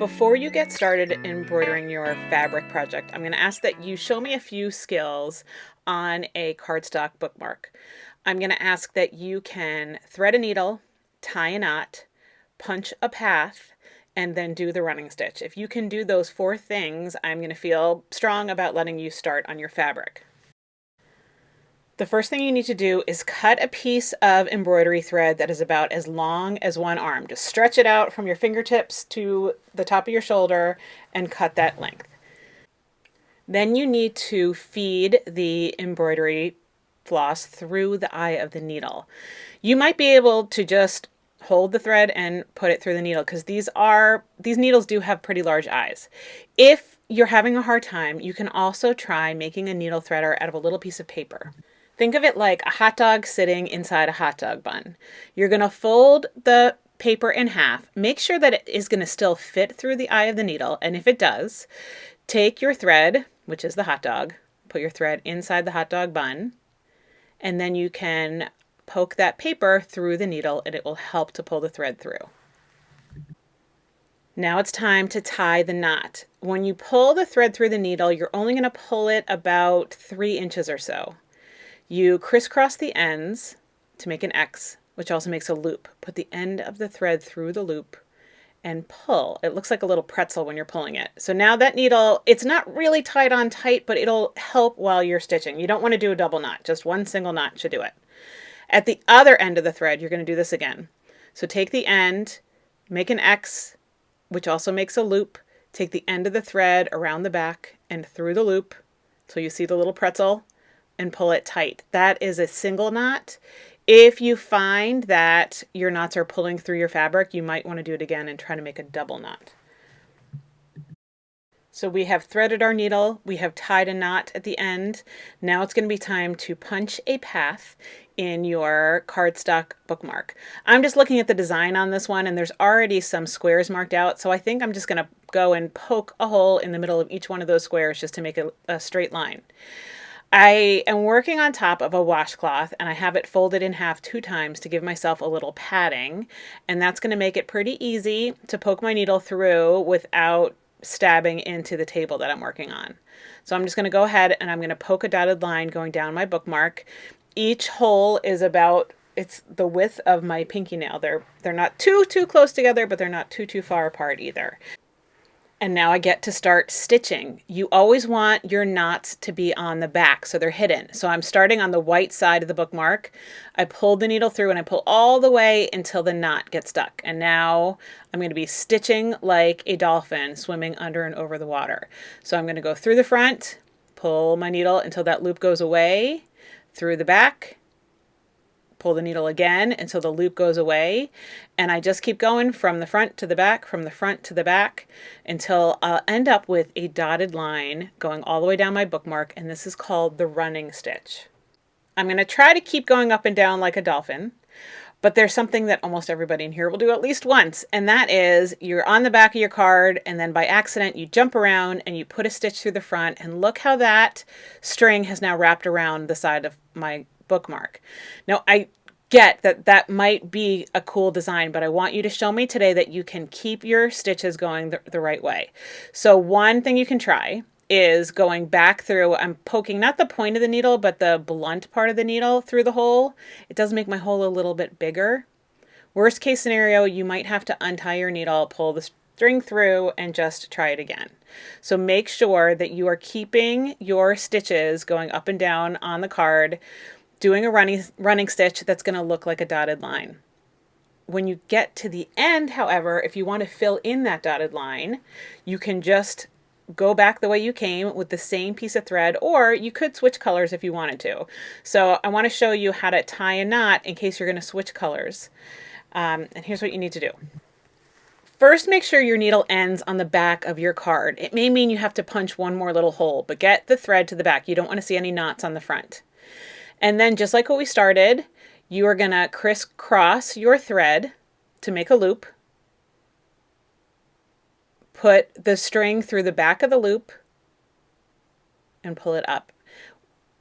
Before you get started embroidering your fabric project, I'm going to ask that you show me a few skills on a cardstock bookmark. I'm going to ask that you can thread a needle, tie a knot, punch a path, and then do the running stitch. If you can do those 4 things, I'm going to feel strong about letting you start on your fabric. The first thing you need to do is cut a piece of embroidery thread that is about as long as one arm. Just stretch it out from your fingertips to the top of your shoulder and cut that length. Then you need to feed the embroidery floss through the eye of the needle. You might be able to just hold the thread and put it through the needle because these needles do have pretty large eyes. If you're having a hard time, you can also try making a needle threader out of a little piece of paper. Think of it like a hot dog sitting inside a hot dog bun. You're going to fold the paper in half. Make sure that it is going to still fit through the eye of the needle. And if it does, take your thread, which is the hot dog, put your thread inside the hot dog bun, and then you can poke that paper through the needle and it will help to pull the thread through. Now it's time to tie the knot. When you pull the thread through the needle, you're only going to pull it about 3 inches or so. You crisscross the ends to make an X, which also makes a loop. Put the end of the thread through the loop and pull. It looks like a little pretzel when you're pulling it. So now that needle, it's not really tied on tight, but it'll help while you're stitching. You don't want to do a double knot. Just one single knot should do it. At the other end of the thread, you're going to do this again. So take the end, make an X, which also makes a loop. Take the end of the thread around the back and through the loop till you see the little pretzel, and pull it tight. That is a single knot. If you find that your knots are pulling through your fabric, you might want to do it again and try to make a double knot. So we have threaded our needle, we have tied a knot at the end. Now it's going to be time to punch a path in your cardstock bookmark. I'm just looking at the design on this one and there's already some squares marked out, so I think I'm just going to go and poke a hole in the middle of each one of those squares just to make a straight line. I am working on top of a washcloth and I have it folded in half 2 times to give myself a little padding, and that's going to make it pretty easy to poke my needle through without stabbing into the table that I'm working on. So I'm just going to go ahead and I'm going to poke a dotted line going down my bookmark. Each hole is about, it's the width of my pinky nail. They're not too close together, but they're not too far apart either. And now I get to start stitching. You always want your knots to be on the back so they're hidden. So I'm starting on the white side of the bookmark. I pull the needle through and I pull all the way until the knot gets stuck. And now I'm going to be stitching like a dolphin swimming under and over the water. So I'm going to go through the front, pull my needle until that loop goes away, through the back, pull the needle again until the loop goes away, and I just keep going from the front to the back, from the front to the back, until I'll end up with a dotted line going all the way down my bookmark, and this is called the running stitch. I'm going to try to keep going up and down like a dolphin, but there's something that almost everybody in here will do at least once, and that is you're on the back of your card and then by accident you jump around and you put a stitch through the front, and look how that string has now wrapped around the side of my bookmark. Now I get that that might be a cool design, but I want you to show me today that you can keep your stitches going the right way. So one thing you can try is going back through. I'm poking not the point of the needle, but the blunt part of the needle through the hole. It does make my hole a little bit bigger. Worst case scenario, you might have to untie your needle, pull the string through, and just try it again. So make sure that you are keeping your stitches going up and down on the card, doing a running stitch that's going to look like a dotted line. When you get to the end, however, if you want to fill in that dotted line, you can just go back the way you came with the same piece of thread, or you could switch colors if you wanted to. So I want to show you how to tie a knot in case you're going to switch colors. And here's what you need to do. First, make sure your needle ends on the back of your card. It may mean you have to punch one more little hole, but get the thread to the back. You don't want to see any knots on the front. And then just like what we started, you are going to crisscross your thread to make a loop. Put the string through the back of the loop and pull it up.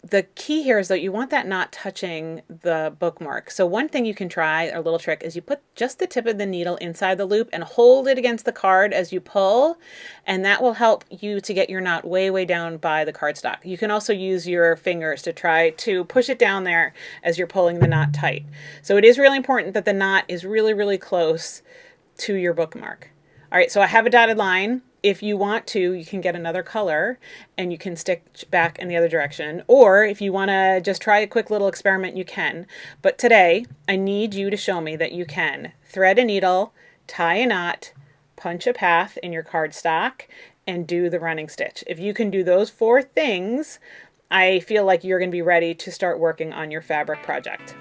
the key here is that you want that not touching the bookmark. So one thing you can try, a little trick, is you put just the tip of the needle inside the loop and hold it against the card as you pull, and that will help you to get your knot way, way down by the cardstock. You can also use your fingers to try to push it down there as you're pulling the knot tight. So it is really important that the knot is really, really close to your bookmark. All right, so I have a dotted line. If you want to, you can get another color and you can stick back in the other direction. Or if you want to just try a quick little experiment, you can. But today, I need you to show me that you can thread a needle, tie a knot, punch a path in your cardstock, and do the running stitch. If you can do those 4 things, I feel like you're going to be ready to start working on your fabric project.